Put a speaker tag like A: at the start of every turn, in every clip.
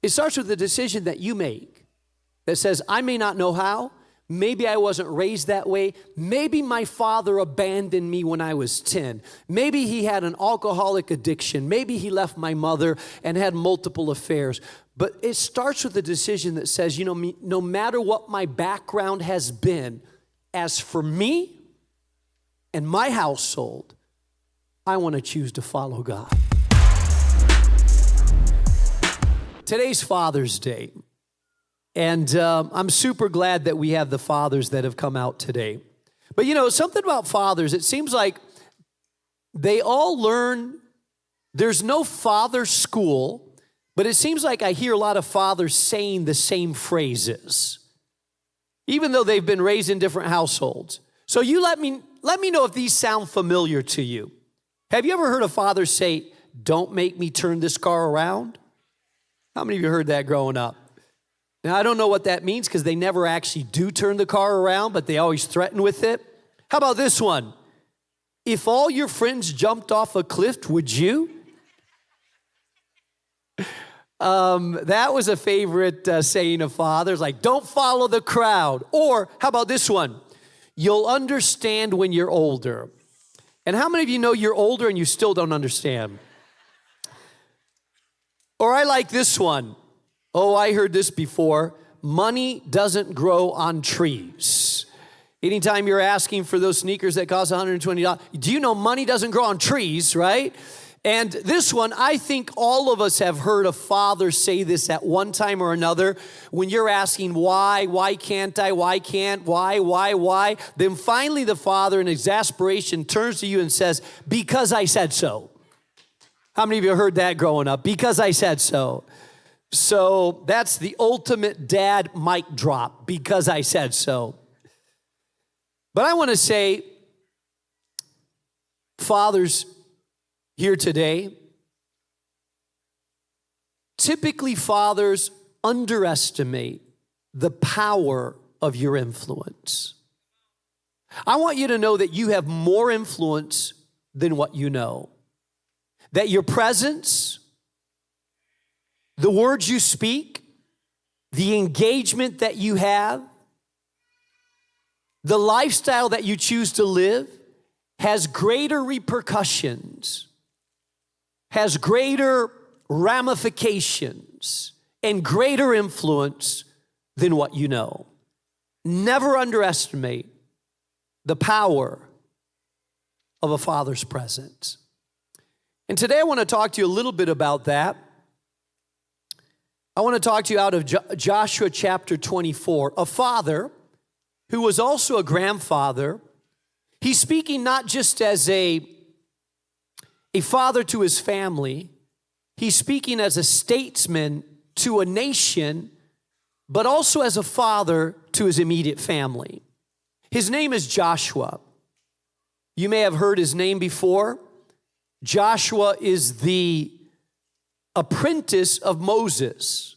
A: It starts with the decision that you make that says, I may not know how. Maybe I wasn't raised that way. Maybe my father abandoned me when I was 10. Maybe he had an alcoholic addiction. Maybe he left my mother and had multiple affairs. But it starts with the decision that says, no matter what my background has been, as for me and my household, I want to choose to follow God. Today's Father's Day. And I'm super glad that we have the fathers that have come out today. But something about fathers, it seems like they all learn, there's no father school, but it seems like I hear a lot of fathers saying the same phrases, even though they've been raised in different households. So you let me know if these sound familiar to you. Have you ever heard a father say, don't make me turn this car around? How many of you heard that growing up? Now, I don't know what that means because they never actually do turn the car around, but they always threaten with it. How about this one? If all your friends jumped off a cliff, would you? That was a favorite saying of fathers, like, don't follow the crowd. Or how about this one? You'll understand when you're older. And how many of you know you're older and you still don't understand? Or I like this one. Oh, I heard this before. Money doesn't grow on trees. Anytime you're asking for those sneakers that cost $120, do you know money doesn't grow on trees, right? And this one, I think all of us have heard a father say this at one time or another. When you're asking why can't I, why? Then finally the father in exasperation turns to you and says, because I said so. How many of you heard that growing up? Because I said so. So that's the ultimate dad mic drop, because I said so. But I want to say, fathers here today, typically fathers underestimate the power of your influence. I want you to know that you have more influence than what you know. That your presence, the words you speak, the engagement that you have, the lifestyle that you choose to live has greater repercussions, has greater ramifications, and greater influence than what you know. Never underestimate the power of a father's presence. And today I want to talk to you a little bit about that. I want to talk to you out of Joshua chapter 24. A father who was also a grandfather. He's speaking not just as a father to his family. He's speaking as a statesman to a nation, but also as a father to his immediate family. His name is Joshua. You may have heard his name before. Joshua is the apprentice of Moses.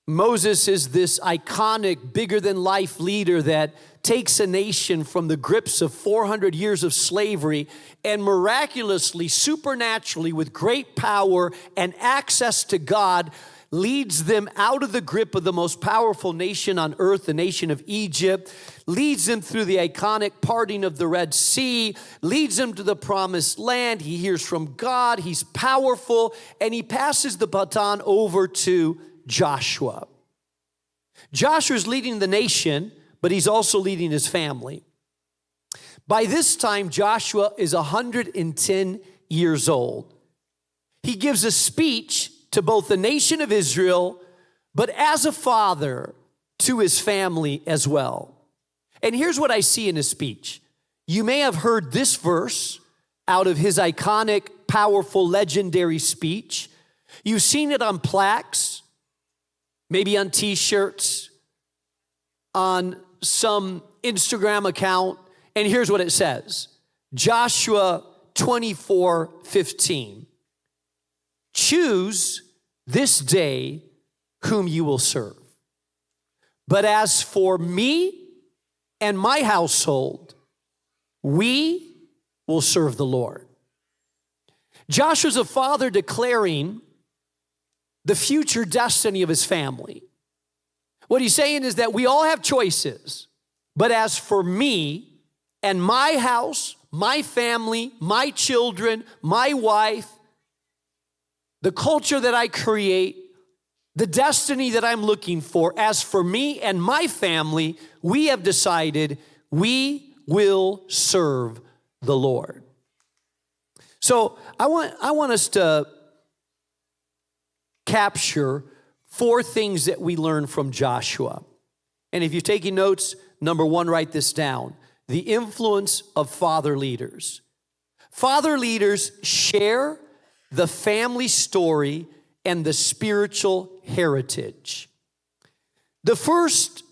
A: Moses is this iconic, bigger-than-life leader that takes a nation from the grips of 400 years of slavery and miraculously, supernaturally, with great power and access to God, leads them out of the grip of the most powerful nation on earth, the nation of Egypt, leads them through the iconic parting of the Red Sea, leads them to the promised land. He hears from God, he's powerful, and he passes the baton over to Joshua. Joshua's leading the nation, but he's also leading his family. By this time, Joshua is 110 years old. He gives a speech to both the nation of Israel, but as a father to his family as well. And here's what I see in his speech. You may have heard this verse out of his iconic, powerful, legendary speech. You've seen it on plaques, maybe on t-shirts, on some Instagram account. And here's what it says. Joshua 24:15. Choose this day whom you will serve. But as for me and my household, we will serve the Lord. Joshua's a father declaring the future destiny of his family. What he's saying is that we all have choices, but as for me and my house, my family, my children, my wife, the culture that I create, the destiny that I'm looking for, as for me and my family, we have decided we will serve the Lord. So I want us to capture 4 things that we learn from Joshua. And if you're taking notes, number 1, write this down. The influence of father leaders. Father leaders share the family story and the spiritual heritage. The first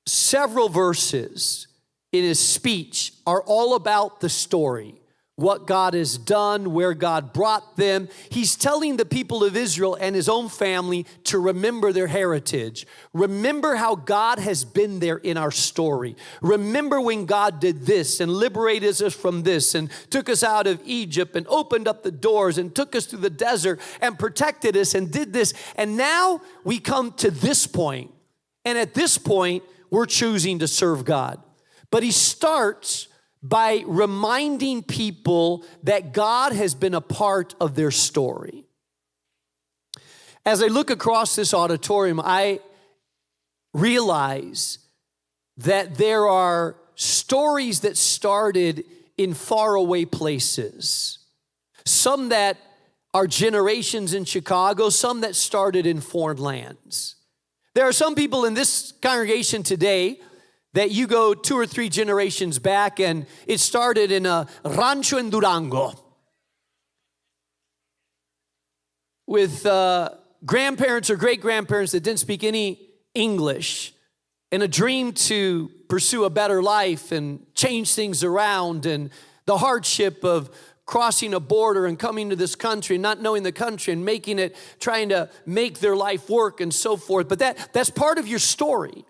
A: several verses in his speech are all about the story, what God has done, where God brought them. He's telling the people of Israel and his own family to remember their heritage. Remember how God has been there in our story. Remember when God did this and liberated us from this and took us out of Egypt and opened up the doors and took us through the desert and protected us and did this. And now we come to this point. And at this point, we're choosing to serve God. But he starts by reminding people that God has been a part of their story. As I look across this auditorium, I realize that there are stories that started in faraway places. Some that are generations in Chicago, some that started in foreign lands. There are some people in this congregation today that you go 2 or 3 generations back and it started in a rancho in Durango with grandparents or great-grandparents that didn't speak any English and a dream to pursue a better life and change things around, and the hardship of crossing a border and coming to this country and not knowing the country and making it, trying to make their life work and so forth. But that's part of your story.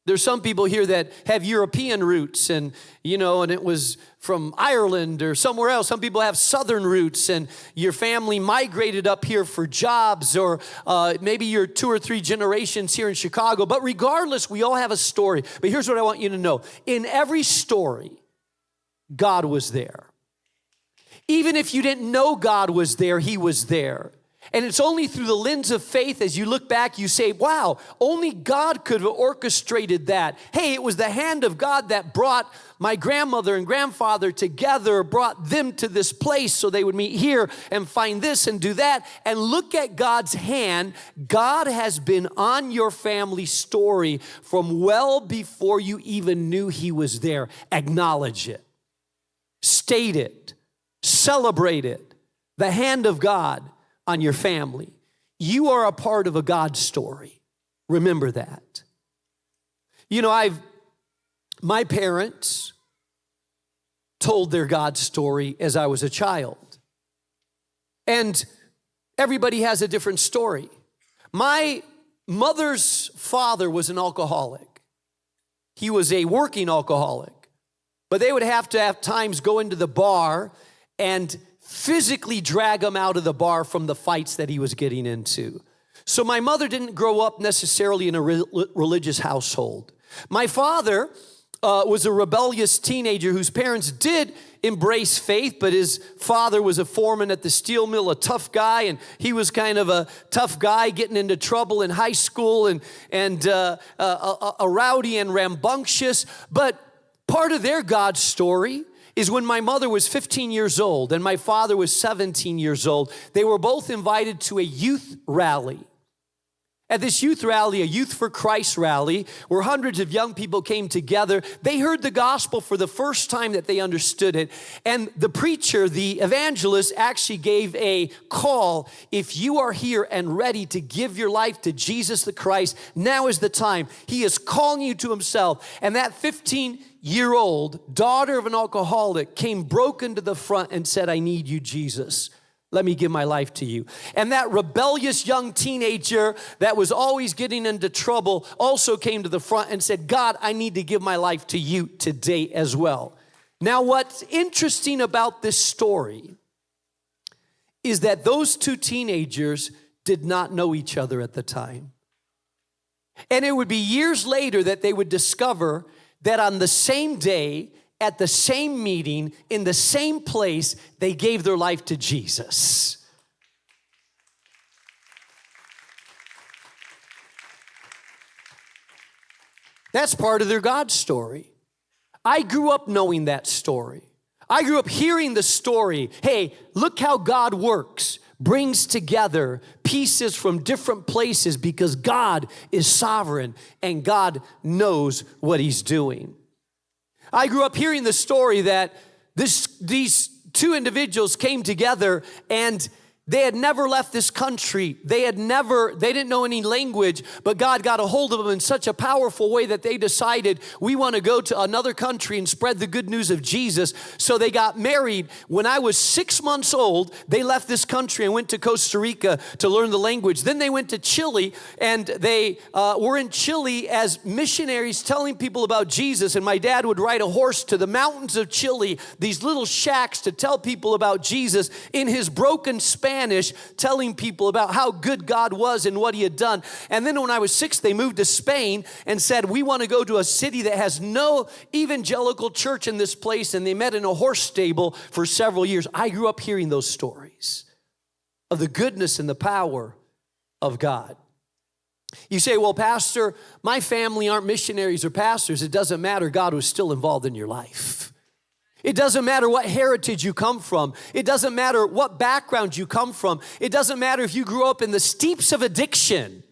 A: There's some people here that have European roots and it was from Ireland or somewhere else. Some people have Southern roots and your family migrated up here for jobs, or maybe you're 2 or 3 generations here in Chicago. But regardless, we all have a story. But here's what I want you to know. In every story, God was there. Even if you didn't know God was there, he was there. And it's only through the lens of faith, as you look back, you say, wow, only God could have orchestrated that. Hey, it was the hand of God that brought my grandmother and grandfather together, brought them to this place so they would meet here and find this and do that. And look at God's hand. God has been on your family story from well before you even knew he was there. Acknowledge it. State it. Celebrate it. The hand of God on your family. You are a part of a God story. Remember that. My parents told their God story as I was a child. And everybody has a different story. My mother's father was an alcoholic. He was a working alcoholic. But they would have to have times go into the bar and physically drag him out of the bar from the fights that he was getting into. So my mother didn't grow up necessarily in a religious household. My father was a rebellious teenager whose parents did embrace faith, but his father was a foreman at the steel mill, a tough guy, and he was kind of a tough guy getting into trouble in high school and a rowdy and rambunctious. But part of their God story is when my mother was 15 years old and my father was 17 years old, they were both invited to a youth rally. At this youth rally, a Youth for Christ rally, where hundreds of young people came together, they heard the gospel for the first time that they understood it. And the preacher, the evangelist, actually gave a call. If you are here and ready to give your life to Jesus the Christ, now is the time. He is calling you to himself. And that 15-year-old daughter of an alcoholic came broken to the front and said, I need you, Jesus. Let me give my life to you. And that rebellious young teenager that was always getting into trouble also came to the front and said, God, I need to give my life to you today as well. Now, what's interesting about this story is that those 2 teenagers did not know each other at the time. And it would be years later that they would discover that on the same day, at the same meeting, in the same place, they gave their life to Jesus. That's part of their God story. I grew up knowing that story. I grew up hearing the story. Hey, look how God works, brings together pieces from different places because God is sovereign and God knows what he's doing. I grew up hearing the story that these two individuals came together and they had never left this country. They didn't know any language, but God got a hold of them in such a powerful way that they decided, we want to go to another country and spread the good news of Jesus. So they got married. When I was 6 months old, they left this country and went to Costa Rica to learn the language. Then they went to Chile, and they were in Chile as missionaries telling people about Jesus. And my dad would ride a horse to the mountains of Chile, these little shacks to tell people about Jesus in his broken Spanish, telling people about how good God was and what he had done. And then when I was 6, they moved to Spain and said, we want to go to a city that has no evangelical church in this place. And they met in a horse stable for several years. I grew up hearing those stories of the goodness and the power of God. You say, well, Pastor, my family aren't missionaries or pastors. It doesn't matter. God was still involved in your life. It doesn't matter what heritage you come from. It doesn't matter what background you come from. It doesn't matter if you grew up in the steeps of addiction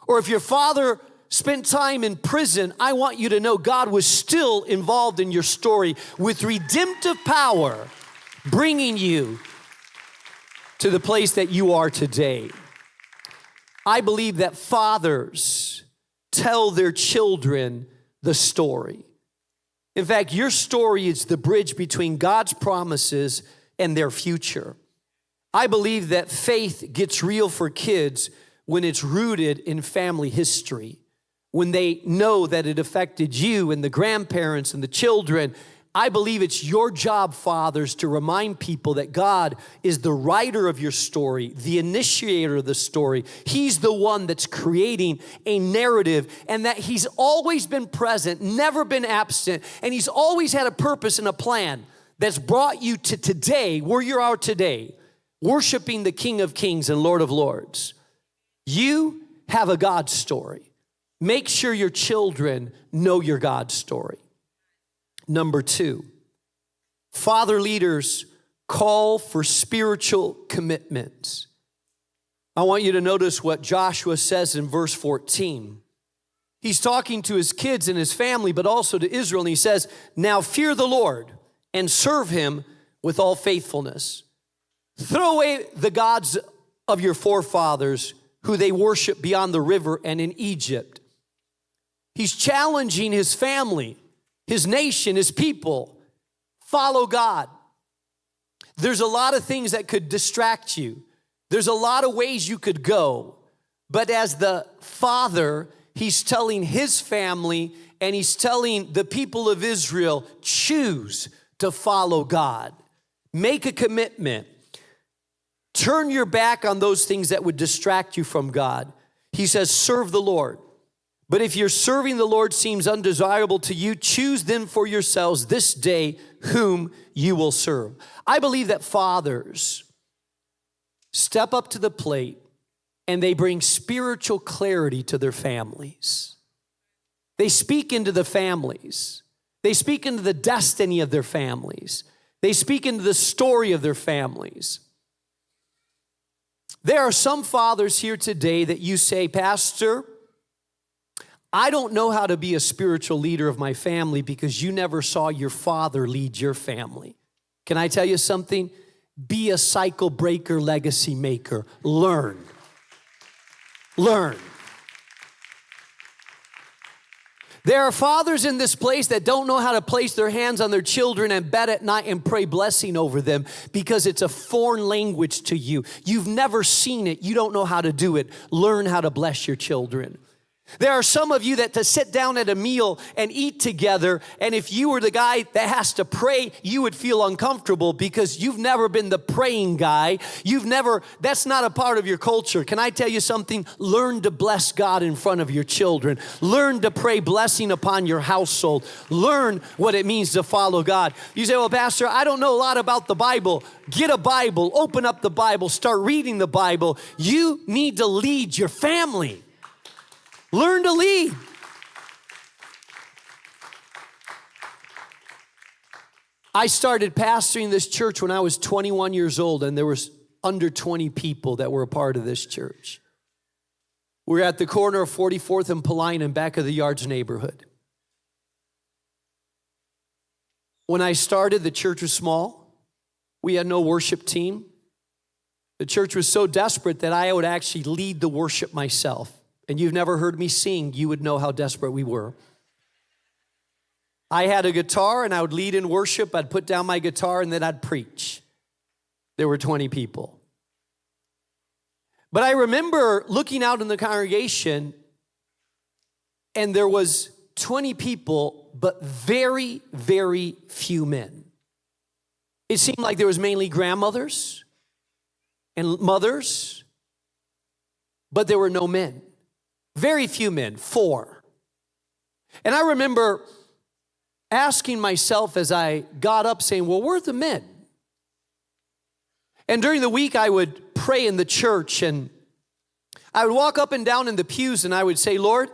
A: or if your father spent time in prison. I want you to know God was still involved in your story with redemptive power, bringing you to the place that you are today. I believe that fathers tell their children the story. In fact, your story is the bridge between God's promises and their future. I believe that faith gets real for kids when it's rooted in family history, when they know that it affected you and the grandparents and the children. I believe it's your job, fathers, to remind people that God is the writer of your story, the initiator of the story. He's the one that's creating a narrative, and that he's always been present, never been absent, and he's always had a purpose and a plan that's brought you to today, where you are today, worshiping the King of Kings and Lord of Lords. You have a God story. Make sure your children know your God story. Number 2, father leaders call for spiritual commitments. I want you to notice what Joshua says in verse 14. He's talking to his kids and his family, but also to Israel, and he says, now fear the Lord and serve him with all faithfulness. Throw away the gods of your forefathers who they worship beyond the river and in Egypt. He's challenging his family, his nation, his people. Follow God. There's a lot of things that could distract you. There's a lot of ways you could go. But as the father, he's telling his family and he's telling the people of Israel, choose to follow God. Make a commitment. Turn your back on those things that would distract you from God. He says, serve the Lord. But if your serving the Lord seems undesirable to you, choose then for yourselves this day whom you will serve. I believe that fathers step up to the plate and they bring spiritual clarity to their families. They speak into the families. They speak into the destiny of their families. They speak into the story of their families. There are some fathers here today that you say, Pastor, I don't know how to be a spiritual leader of my family because you never saw your father lead your family. Can I tell you something? Be a cycle breaker, legacy maker. Learn. Learn. There are fathers in this place that don't know how to place their hands on their children and bed at night and pray blessing over them because it's a foreign language to you. You've never seen it. You don't know how to do it. Learn how to bless your children. There are some of you that to sit down at a meal and eat together, and if you were the guy that has to pray, you would feel uncomfortable because you've never been the praying guy. That's not a part of your culture. Can I tell you something? Learn to bless God in front of your children. Learn to pray blessing upon your household. Learn what it means to follow God. You say, well, Pastor, I don't know a lot about the Bible. Get a Bible, open up the Bible, start reading the Bible. You need to lead your family. Learn to lead. I started pastoring this church when I was 21 years old, and there was under 20 people that were a part of this church. We're at the corner of 44th and Paline in back of the Yards neighborhood. When I started, the church was small. We had no worship team. The church was so desperate that I would actually lead the worship myself. And you've never heard me sing, you would know how desperate we were. I had a guitar and I would lead in worship. I'd put down my guitar and then I'd preach. There were 20 people. But I remember looking out in the congregation and there was 20 people, but very, very few men. It seemed like there was mainly grandmothers and mothers, but there were no men. Very few men, 4. And I remember asking myself as I got up saying, well, where are the men? And during the week I would pray in the church and I would walk up and down in the pews and I would say, Lord,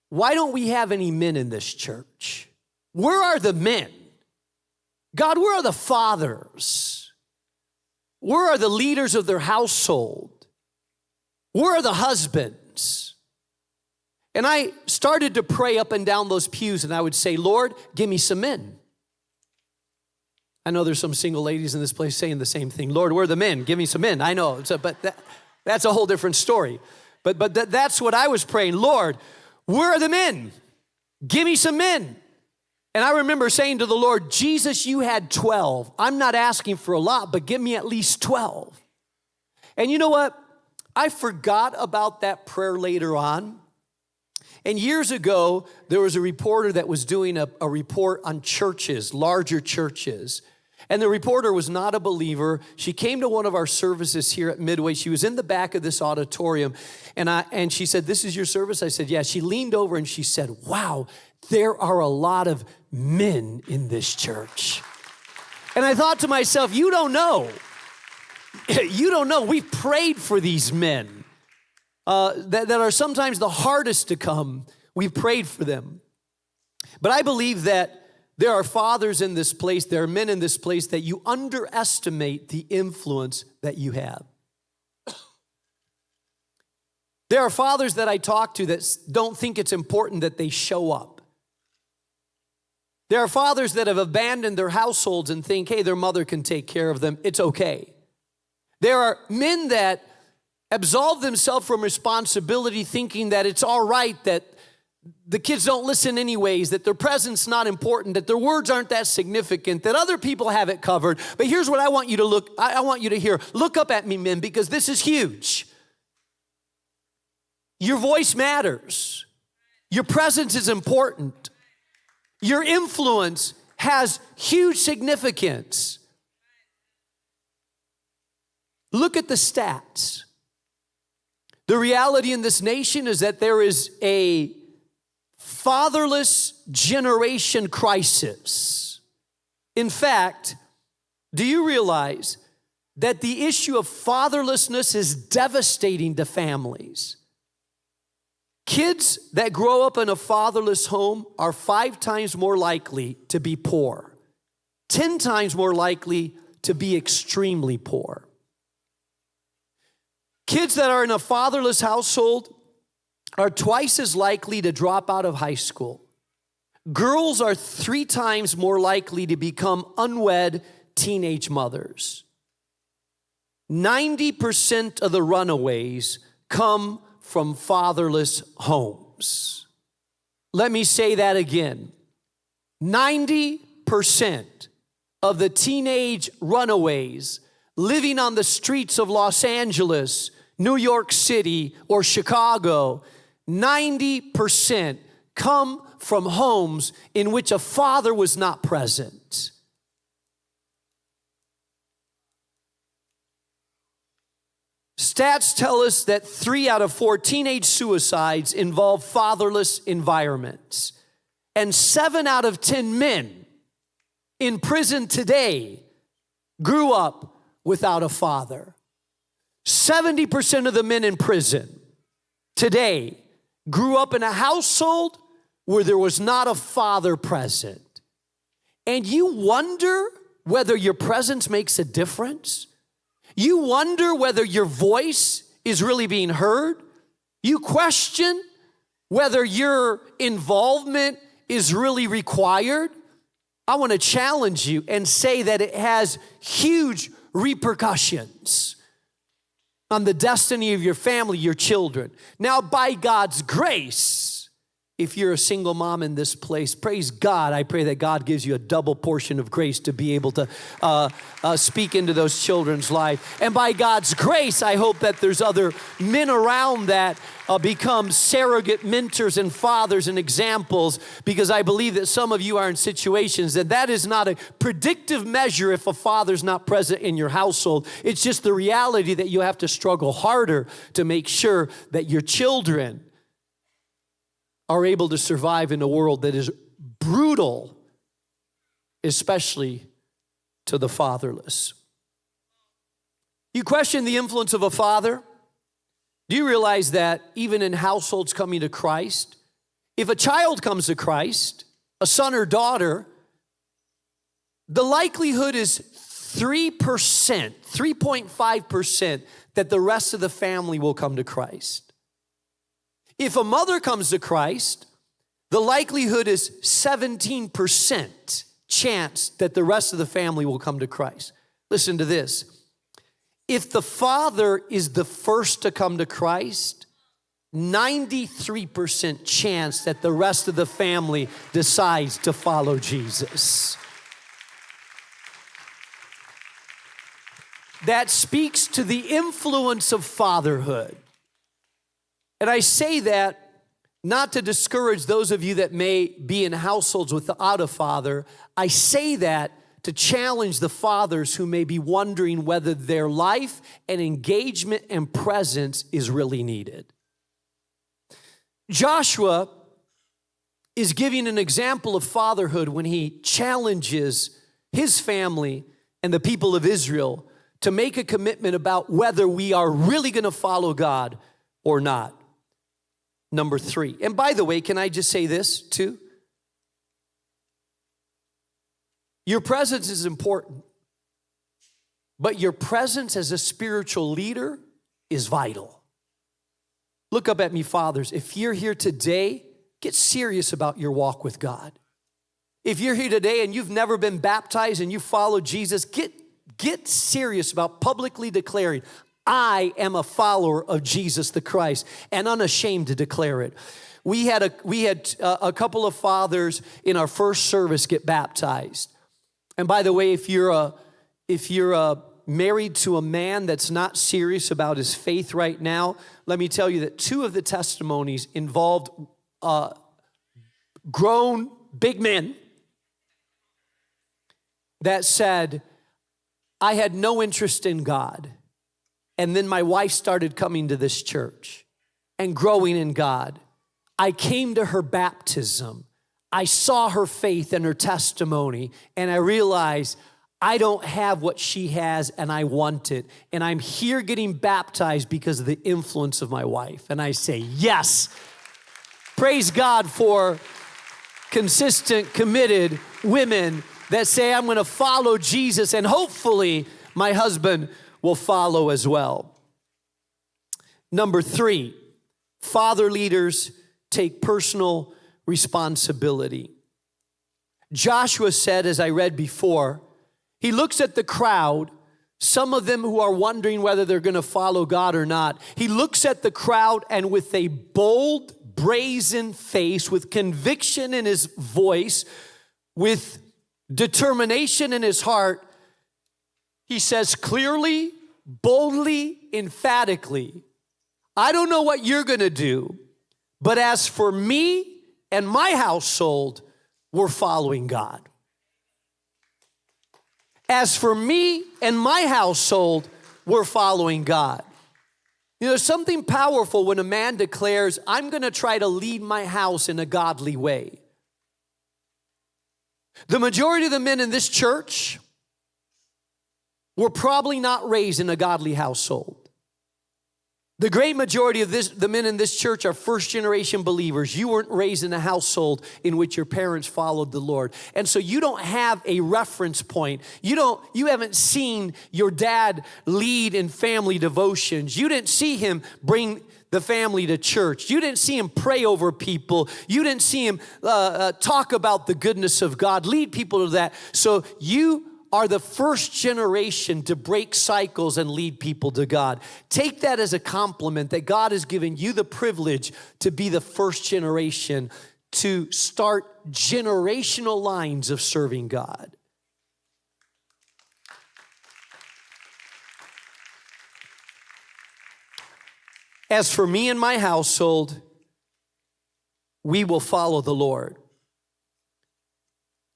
A: why don't we have any men in this church? Where are the men? God, where are the fathers? Where are the leaders of their household? Where are the husbands? And I started to pray up and down those pews and I would say, Lord, give me some men. I know there's some single ladies in this place saying the same thing. Lord, where are the men? Give me some men. I know, but that's a whole different story. But that's what I was praying. Lord, where are the men? Give me some men. And I remember saying to the Lord, Jesus, you had 12. I'm not asking for a lot, but give me at least 12. And you know what? I forgot about that prayer later on. And years ago, there was a reporter that was doing a report on churches, larger churches. And the reporter was not a believer. She came to one of our services here at Midway. She was in the back of this auditorium. And she said, this is your service? I said, yeah. She leaned over and she said, wow, there are a lot of men in this church. And I thought to myself, you don't know. You don't know. We've prayed for these men. That are sometimes the hardest to come. We've prayed for them. But I believe that there are fathers in this place, there are men in this place that you underestimate the influence that you have. There are fathers that I talk to that don't think it's important that they show up. There are fathers that have abandoned their households and think, hey, their mother can take care of them. It's okay. There are men that absolve themselves from responsibility, thinking that it's all right, that the kids don't listen anyways, that their presence not important, that their words aren't that significant, that other people have it covered. But here's what I want you to I want you to hear. Look up at me, men, because this is huge. Your voice matters. Your presence is important. Your influence has huge significance. Look at the stats. The reality in this nation is that there is a fatherless generation crisis. In fact, do you realize that the issue of fatherlessness is devastating to families? Kids that grow up in a fatherless home are 5 times more likely to be poor, 10 times more likely to be extremely poor. Kids that are in a fatherless household are twice as likely to drop out of high school. Girls are 3 times more likely to become unwed teenage mothers. 90% of the runaways come from fatherless homes. Let me say that again. 90% of the teenage runaways living on the streets of Los Angeles, New York City, or Chicago, 90% come from homes in which a father was not present. Stats tell us that 3 out of 4 teenage suicides involve fatherless environments. And 7 out of 10 men in prison today grew up without a father. 70% of the men in prison today grew up in a household where there was not a father present. And you wonder whether your presence makes a difference? You wonder whether your voice is really being heard? You question whether your involvement is really required? I want to challenge you and say that it has huge repercussions on the destiny of your family, your children. Now, by God's grace, if you're a single mom in this place, praise God. I pray that God gives you a double portion of grace to be able to speak into those children's life. And by God's grace, I hope that there's other men around that become surrogate mentors and fathers and examples, because I believe that some of you are in situations that is not a predictive measure if a father's not present in your household. It's just the reality that you have to struggle harder to make sure that your children are able to survive in a world that is brutal, especially to the fatherless. You question the influence of a father? Do you realize that even in households coming to Christ, if a child comes to Christ, a son or daughter, the likelihood is 3%, 3.5% that the rest of the family will come to Christ. If a mother comes to Christ, the likelihood is 17% chance that the rest of the family will come to Christ. Listen to this. If the father is the first to come to Christ, 93% chance that the rest of the family decides to follow Jesus. That speaks to the influence of fatherhood. And I say that not to discourage those of you that may be in households without a father. I say that to challenge the fathers who may be wondering whether their life and engagement and presence is really needed. Joshua is giving an example of fatherhood when he challenges his family and the people of Israel to make a commitment about whether we are really going to follow God or not. Number 3. And by the way, can I just say this too? Your presence is important, but your presence as a spiritual leader is vital. Look up at me, fathers. If you're here today, get serious about your walk with God. If you're here today and you've never been baptized and you follow Jesus, get serious about publicly declaring, I am a follower of Jesus the Christ, and unashamed to declare it. We had a couple of fathers in our first service get baptized. And by the way, if you're married to a man that's not serious about his faith right now, let me tell you that 2 of the testimonies involved grown big men that said, I had no interest in God. And then my wife started coming to this church and growing in God. I came to her baptism. I saw her faith and her testimony, and I realized I don't have what she has, and I want it. And I'm here getting baptized because of the influence of my wife. And I say, yes, praise God for consistent, committed women that say, I'm going to follow Jesus, and hopefully my husband will follow as well. Number 3, father leaders take personal responsibility. Joshua said, as I read before, he looks at the crowd, some of them who are wondering whether they're going to follow God or not. He looks at the crowd, and with a bold, brazen face, with conviction in his voice, with determination in his heart, he says clearly, boldly, emphatically, I don't know what you're going to do, But as for me and my household, we're following God. As for me and my household, we're following God. You know, there's something powerful when a man declares, I'm going to try to lead my house in a godly way. The majority of the men in this church were probably not raised in a godly household. The great majority of the men in this church are first-generation believers. You weren't raised in a household in which your parents followed the Lord. And so you don't have a reference point. You haven't seen your dad lead in family devotions. You didn't see him bring the family to church. You didn't see him pray over people. You didn't see him talk about the goodness of God, lead people to that. So you are the first generation to break cycles and lead people to God. Take that as a compliment that God has given you the privilege to be the first generation to start generational lines of serving God. As for me and my household, we will follow the Lord.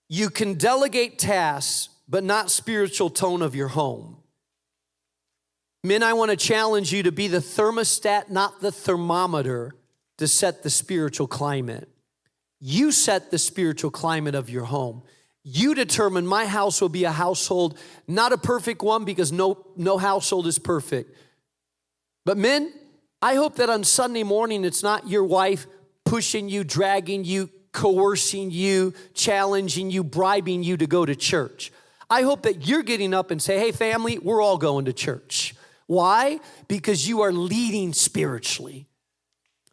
A: You can delegate tasks, but not spiritual tone of your home. Men, I want to challenge you to be the thermostat, not the thermometer, to set the spiritual climate. You set the spiritual climate of your home. You determine my house will be a household, not a perfect one, because no household is perfect. But men, I hope that on Sunday morning, it's not your wife pushing you, dragging you, coercing you, challenging you, bribing you to go to church. I hope that you're getting up and say, hey, family, we're all going to church. Why? Because you are leading spiritually.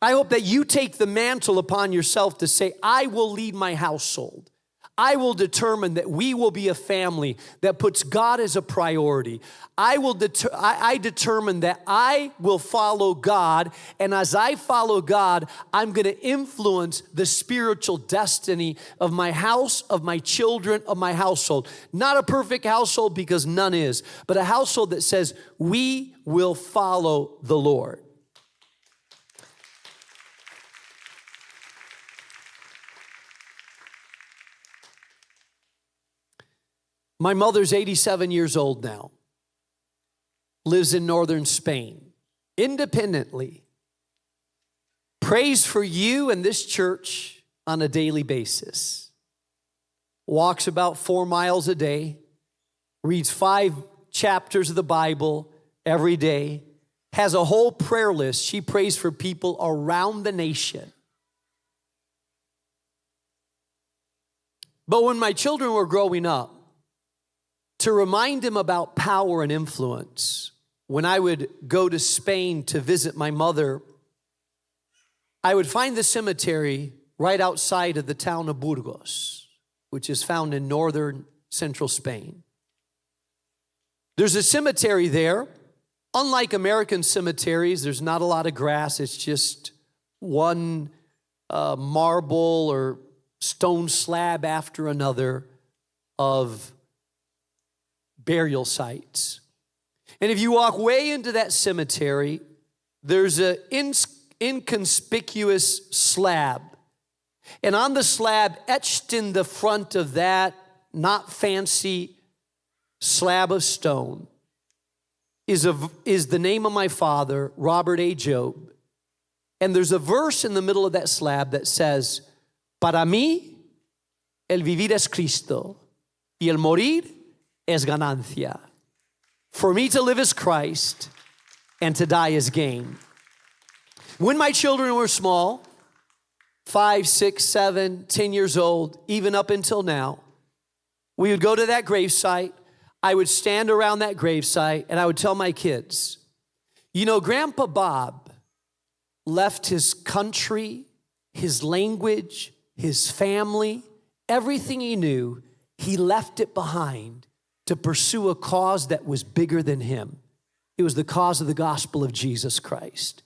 A: I hope that you take the mantle upon yourself to say, I will lead my household. I will determine that we will be a family that puts God as a priority. I determine that I will follow God, and as I follow God, I'm going to influence the spiritual destiny of my house, of my children, of my household. Not a perfect household, because none is, but a household that says, we will follow the Lord. My mother's 87 years old now, lives in northern Spain, independently, prays for you and this church on a daily basis, walks about 4 miles a day, reads 5 chapters of the Bible every day, has a whole prayer list. She prays for people around the nation. But when my children were growing up, to remind them about power and influence, when I would go to Spain to visit my mother, I would find the cemetery right outside of the town of Burgos, which is found in northern central Spain. There's a cemetery there. Unlike American cemeteries, there's not a lot of grass. It's just one marble or stone slab after another of burial sites. And if you walk way into that cemetery, there's an inconspicuous slab. And on the slab, etched in the front of that not fancy slab of stone, is the name of my father, Robert A. Jobe. And there's a verse in the middle of that slab that says, para mí, el vivir es Cristo, y el morir es ganancia. For me to live is Christ, and to die is gain. When my children were small, 5, 6, 7, 10 years old, even up until now, we would go to that gravesite. I would stand around that gravesite, and I would tell my kids, you know, Grandpa Bob left his country, his language, his family, everything he knew, he left it behind to pursue a cause that was bigger than him. It was the cause of the gospel of Jesus Christ.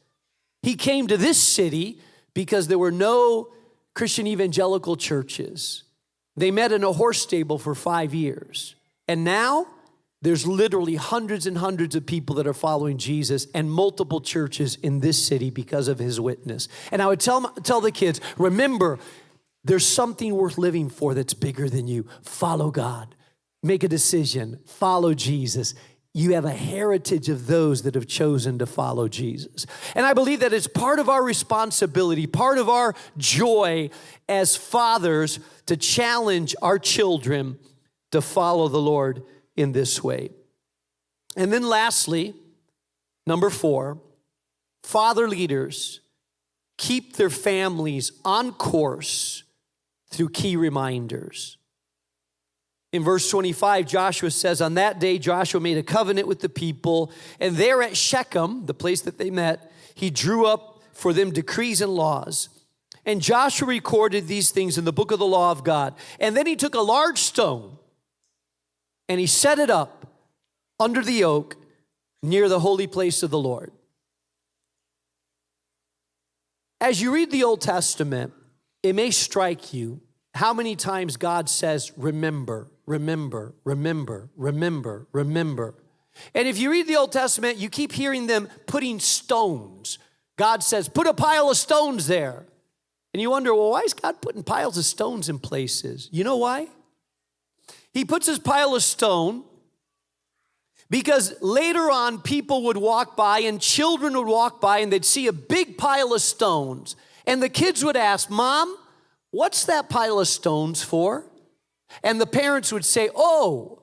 A: He came to this city because there were no Christian evangelical churches. They met in a horse stable for 5 years. And now There's literally hundreds and hundreds of people that are following Jesus and multiple churches in this city because of his witness. And I would tell the kids, remember, there's something worth living for that's bigger than you. Follow God. Make a decision. Follow Jesus. You have a heritage of those that have chosen to follow Jesus. And I believe that it's part of our responsibility, part of our joy as fathers to challenge our children to follow the Lord in this way. And then lastly, number 4, father leaders keep their families on course through key reminders. In verse 25, Joshua says, on that day, Joshua made a covenant with the people, and there at Shechem, the place that they met, he drew up for them decrees and laws. And Joshua recorded these things in the book of the law of God. And then he took a large stone, and he set it up under the oak near the holy place of the Lord. As you read the Old Testament, it may strike you how many times God says, remember, remember, remember, remember, remember. And if you read the Old Testament, you keep hearing them putting stones. God says, put a pile of stones there. And you wonder, well, why is God putting piles of stones in places? You know why? He puts his pile of stone because later on people would walk by and children would walk by and they'd see a big pile of stones. And the kids would ask, Mom, what's that pile of stones for? And the parents would say, oh,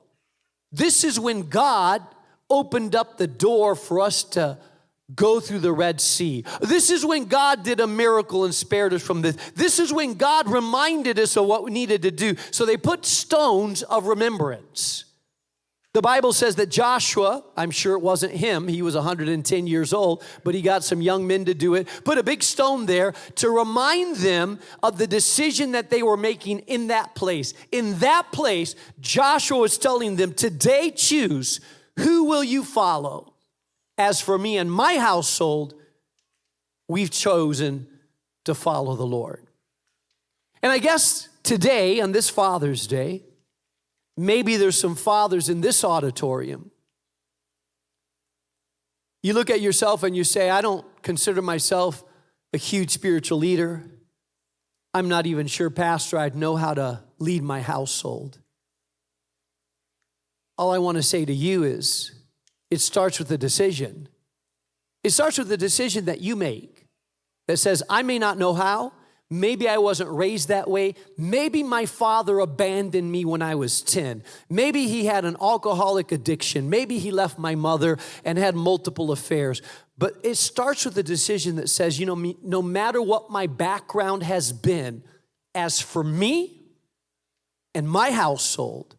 A: this is when God opened up the door for us to go through the Red Sea. This is when God did a miracle and spared us from this. This is when God reminded us of what we needed to do. So they put stones of remembrance. The Bible says that Joshua, I'm sure it wasn't him, he was 110 years old, but he got some young men to do it, put a big stone there to remind them of the decision that they were making in that place. In that place, Joshua was telling them, today choose, who will you follow? As for me and my household, we've chosen to follow the Lord. And I guess today, on this Father's Day, maybe there's some fathers in this auditorium. You look at yourself and you say, I don't consider myself a huge spiritual leader. I'm not even sure, Pastor, I'd know how to lead my household. All I want to say to you is, it starts with a decision. It starts with a decision that you make that says, I may not know how. Maybe I wasn't raised that way. Maybe my father abandoned me when I was 10. Maybe he had an alcoholic addiction. Maybe he left my mother and had multiple affairs. But it starts with a decision that says, no matter what my background has been, as for me and my household,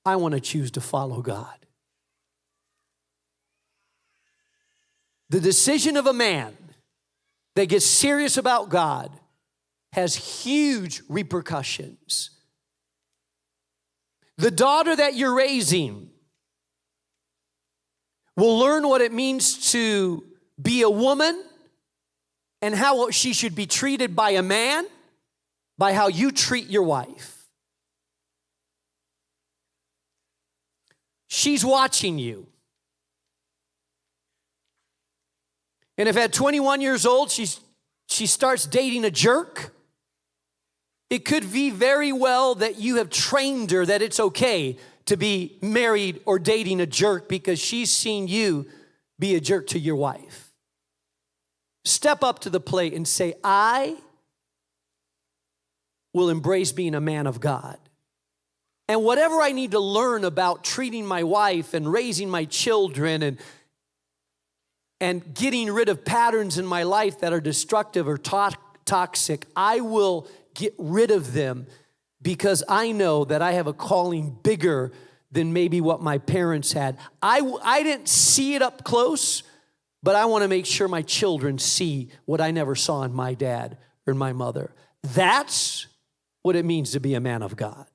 A: I want to choose to follow God. The decision of a man that gets serious about God has huge repercussions. The daughter that you're raising will learn what it means to be a woman and how she should be treated by a man, by how you treat your wife. She's watching you. And if at 21 years old, she starts dating a jerk, it could be very well that you have trained her that it's okay to be married or dating a jerk because she's seen you be a jerk to your wife. Step up to the plate and say, I will embrace being a man of God. And whatever I need to learn about treating my wife and raising my children and getting rid of patterns in my life that are destructive or toxic, I will get rid of them because I know that I have a calling bigger than maybe what my parents had. I didn't see it up close, but I want to make sure my children see what I never saw in my dad or in my mother. That's what it means to be a man of God.